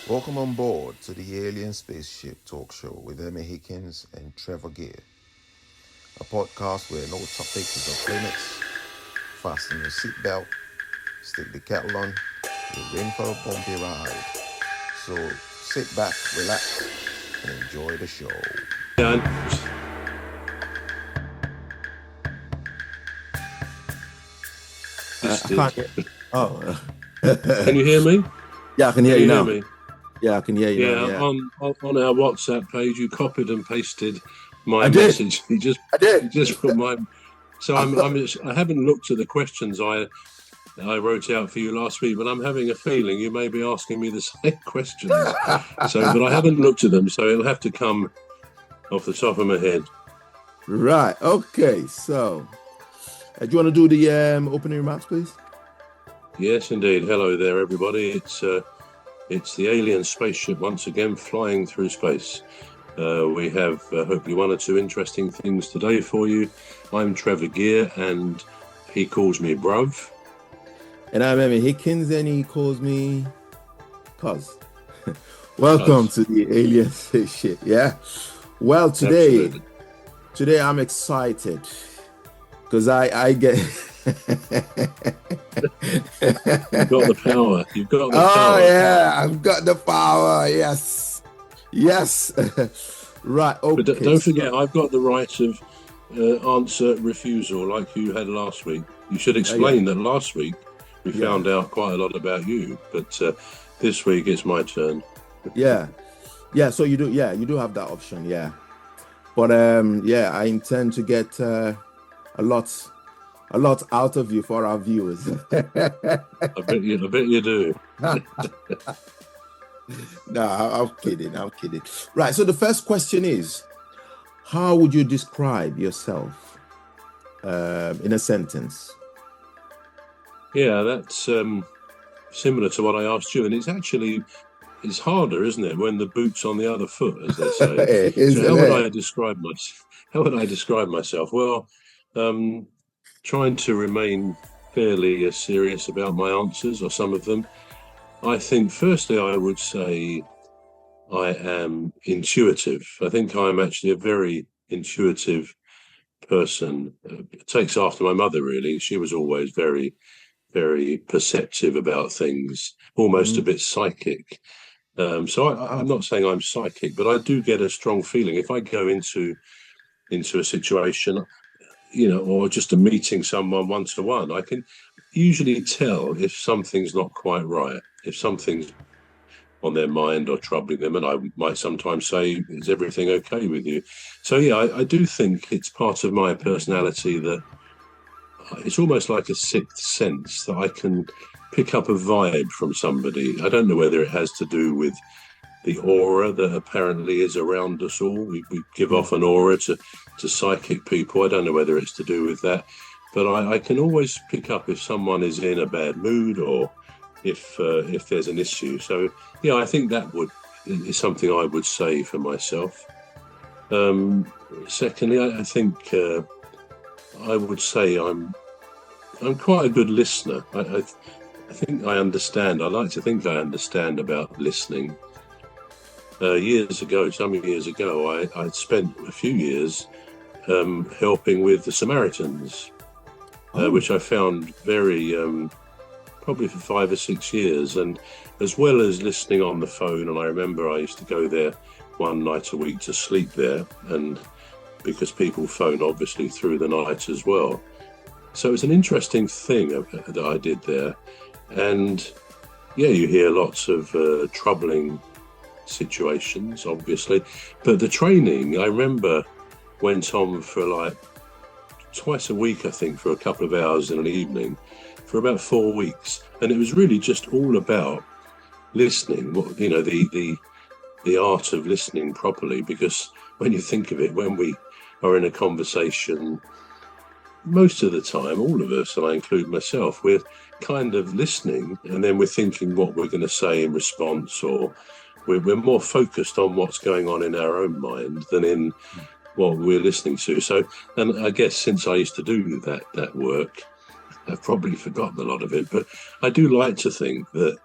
Welcome on board to the Alien Spaceship talk show with Emmy Hikins and Trevor Gear, a podcast where no topic is off limits. Fasten your seatbelt, stick the kettle on, you're in for a bumpy ride. So sit back, relax, and enjoy the show. Dan. I can't hear. Oh. Can you hear me? Yeah, I can hear you now. Me? Yeah, I can hear you now. Yeah. On our WhatsApp page, you copied and pasted my message. You just put my. So I haven't looked at the questions I wrote out for you last week, but I'm having a feeling you may be asking me the same questions. But I haven't looked at them, so it'll have to come off the top of my head. Right. Okay. So, do you want to do the opening remarks, please? Yes, indeed. Hello there, everybody. It's the Alien Spaceship once again flying through space. We have hopefully one or two interesting things today for you. I'm Trevor Gear, and he calls me Bruv. And I'm Emmy Hikins, and he calls me Cuz. Welcome to the Alien Spaceship. Yeah. Well, today I'm excited because I get. You've got the power. Oh yeah, I've got the power. Yes. Right. Okay. But don't forget, I've got the right of answer refusal, like you had last week. You should explain that last week we found out quite a lot about you, but this week it's my turn. Yeah. So you do. Yeah, you do have that option. Yeah. But I intend to get a lot out of you for our viewers. I bet you do. No, I'm kidding. Right. So the first question is, how would you describe yourself in a sentence? Yeah, that's similar to what I asked you, and it's harder, isn't it, when the boot's on the other foot, as they say. So how would I describe myself? Well, trying to remain fairly serious about my answers, or some of them. I think, firstly, I would say I am intuitive. I think I'm actually a very intuitive person. It takes after my mother, really. She was always very, very perceptive about things, almost a bit psychic. So I'm not saying I'm psychic, but I do get a strong feeling if I go into a situation, or just a meeting someone one-to-one, I can usually tell if something's not quite right, if something's on their mind or troubling them, and I might sometimes say, is everything okay with you? So I do think it's part of my personality that it's almost like a sixth sense that I can pick up a vibe from somebody. I don't know whether it has to do with the aura that apparently is around us all. We give off an aura to psychic people. I don't know whether it's to do with that, but I can always pick up if someone is in a bad mood or if there's an issue. So I think that is something I would say for myself. Secondly, I think I would say I'm quite a good listener. I think I understand. I like to think I understand about listening. Some years ago, I'd spent a few years helping with the Samaritans, which I found very, probably for 5 or 6 years, and as well as listening on the phone. And I remember I used to go there one night a week to sleep there, and because people phone obviously through the night as well. So it's an interesting thing that I did there. And you hear lots of troubling situations, obviously, but the training, I remember, went on for like twice a week, I think, for a couple of hours in an evening for about 4 weeks, and it was really just all about listening, the art of listening properly, because when you think of it, when we are in a conversation, most of the time, all of us, and I include myself, we're kind of listening, and then we're thinking what we're going to say in response, or we're more focused on what's going on in our own mind than in what we're listening to. So, and I guess since I used to do that work, I've probably forgotten a lot of it, but I do like to think that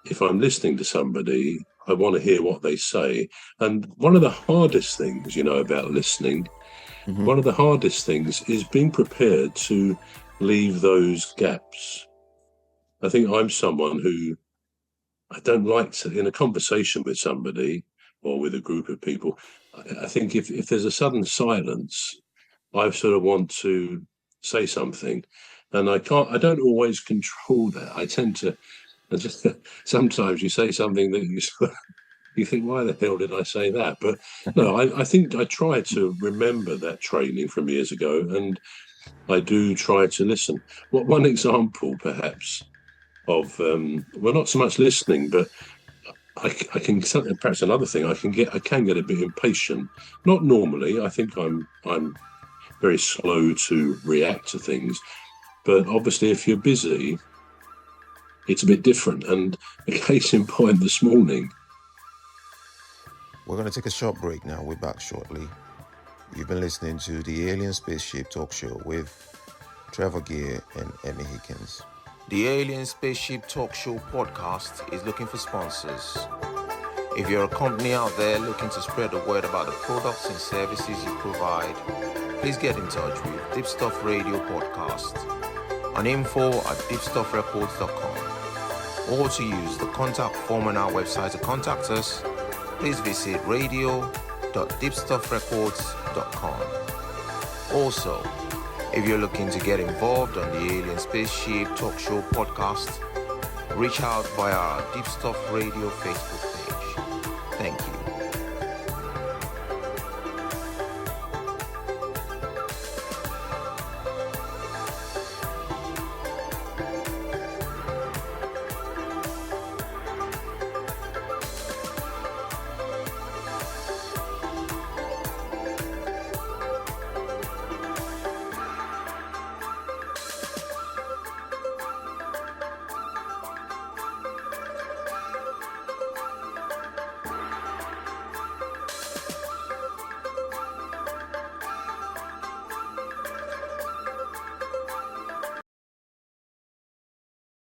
if I'm listening to somebody, I want to hear what they say. And one of the hardest things, about listening, one of the hardest things is being prepared to leave those gaps. I think I'm someone who I don't like to, in a conversation with somebody or with a group of people, I think if there's a sudden silence, I sort of want to say something, and I don't always control that. I tend to, sometimes you say something that you think, why the hell did I say that? But no, I think I try to remember that training from years ago, and I do try to listen. One example, perhaps, of well, not so much listening, but I can, perhaps another thing, I can get a bit impatient. Not normally. I think I'm very slow to react to things, but obviously if you're busy, it's a bit different. And a case in point this morning. We're going to take a short break now. We're back shortly. You've been listening to the Alien Spaceship Talk Show with Trevor Gear and Emmy Hikins. The Alien Spaceship Talk Show podcast is looking for sponsors. If you're a company out there looking to spread the word about the products and services you provide, please get in touch with Deepstuff Radio Podcast on info@deepstuffrecords.com, or to use the contact form on our website to contact us, please visit radio.deepstuffrecords.com. Also, if you're looking to get involved on the Alien Spaceship Talk Show podcast, reach out via our Deepstuff Radio Facebook page. Thank you.